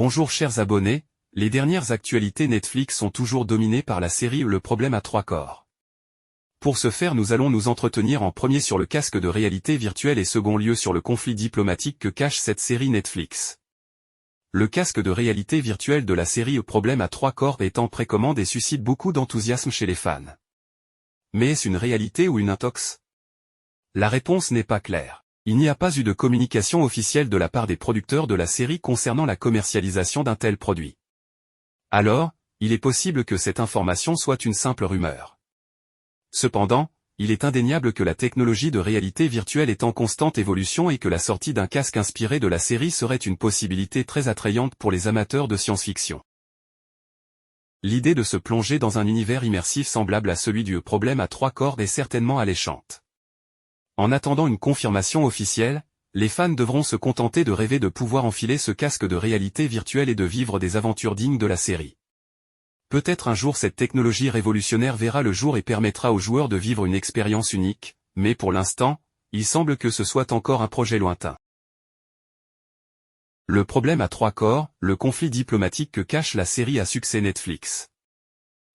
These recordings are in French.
Bonjour chers abonnés, les dernières actualités Netflix sont toujours dominées par la série Le problème à trois corps. Pour ce faire nous allons nous entretenir en premier sur le casque de réalité virtuelle et second lieu sur le conflit diplomatique que cache cette série Netflix. Le casque de réalité virtuelle de la série Le problème à trois corps est en précommande et suscite beaucoup d'enthousiasme chez les fans. Mais est-ce une réalité ou une intox? La réponse n'est pas claire. Il n'y a pas eu de communication officielle de la part des producteurs de la série concernant la commercialisation d'un tel produit. Alors, il est possible que cette information soit une simple rumeur. Cependant, il est indéniable que la technologie de réalité virtuelle est en constante évolution et que la sortie d'un casque inspiré de la série serait une possibilité très attrayante pour les amateurs de science-fiction. L'idée de se plonger dans un univers immersif semblable à celui du problème à trois cordes est certainement alléchante. En attendant une confirmation officielle, les fans devront se contenter de rêver de pouvoir enfiler ce casque de réalité virtuelle et de vivre des aventures dignes de la série. Peut-être un jour cette technologie révolutionnaire verra le jour et permettra aux joueurs de vivre une expérience unique, mais pour l'instant, il semble que ce soit encore un projet lointain. Le problème à trois corps, le conflit diplomatique que cache la série à succès Netflix.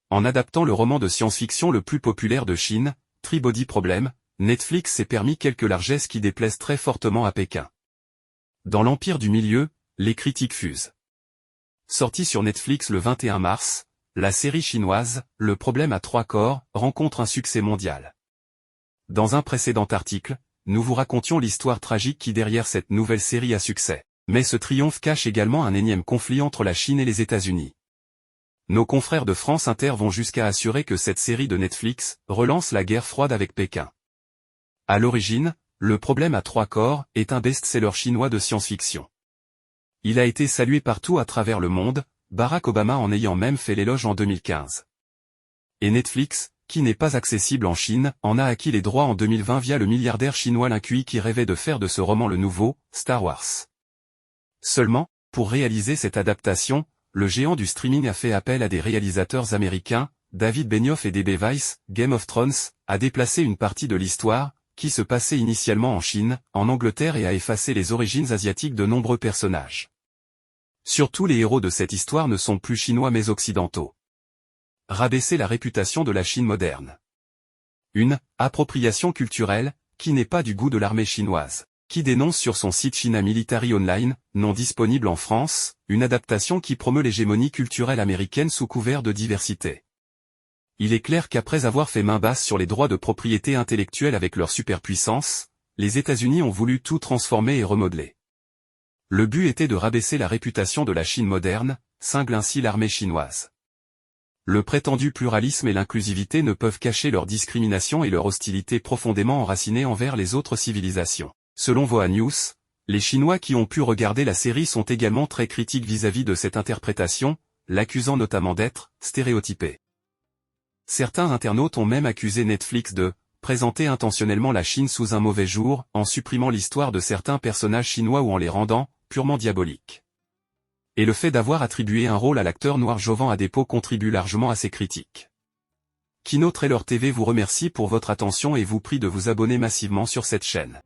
En adaptant le roman de science-fiction le plus populaire de Chine, Three-Body Problem, Netflix s'est permis quelques largesses qui déplaisent très fortement à Pékin. Dans l'Empire du Milieu, les critiques fusent. Sortie sur Netflix le 21 mars, la série chinoise, Le problème à trois corps, rencontre un succès mondial. Dans un précédent article, nous vous racontions l'histoire tragique qui derrière cette nouvelle série à succès. Mais ce triomphe cache également un énième conflit entre la Chine et les États-Unis. Nos confrères de France Inter vont jusqu'à assurer que cette série de Netflix relance la guerre froide avec Pékin. À l'origine, Le problème à trois corps est un best-seller chinois de science-fiction. Il a été salué partout à travers le monde, Barack Obama en ayant même fait l'éloge en 2015. Et Netflix, qui n'est pas accessible en Chine, en a acquis les droits en 2020 via le milliardaire chinois Lin Kui qui rêvait de faire de ce roman le nouveau Star Wars. Seulement, pour réaliser cette adaptation, le géant du streaming a fait appel à des réalisateurs américains, David Benioff et D.B. Weiss, Game of Thrones, a déplacé une partie de l'histoire, qui se passait initialement en Chine, en Angleterre et a effacé les origines asiatiques de nombreux personnages. Surtout les héros de cette histoire ne sont plus chinois mais occidentaux. Rabaisser la réputation de la Chine moderne. Une appropriation culturelle, qui n'est pas du goût de l'armée chinoise, qui dénonce sur son site China Military Online, non disponible en France, une adaptation qui promeut l'hégémonie culturelle américaine sous couvert de diversité. Il est clair qu'après avoir fait main basse sur les droits de propriété intellectuelle avec leur superpuissance, les États-Unis ont voulu tout transformer et remodeler. Le but était de rabaisser la réputation de la Chine moderne, cingle ainsi l'armée chinoise. Le prétendu pluralisme et l'inclusivité ne peuvent cacher leur discrimination et leur hostilité profondément enracinée envers les autres civilisations. Selon Voa News, les Chinois qui ont pu regarder la série sont également très critiques vis-à-vis de cette interprétation, l'accusant notamment d'être stéréotypée. Certains internautes ont même accusé Netflix de présenter intentionnellement la Chine sous un mauvais jour, en supprimant l'histoire de certains personnages chinois ou en les rendant purement diaboliques. Et le fait d'avoir attribué un rôle à l'acteur noir Jovan Adepo contribue largement à ces critiques. Kino Trailer TV vous remercie pour votre attention et vous prie de vous abonner massivement sur cette chaîne.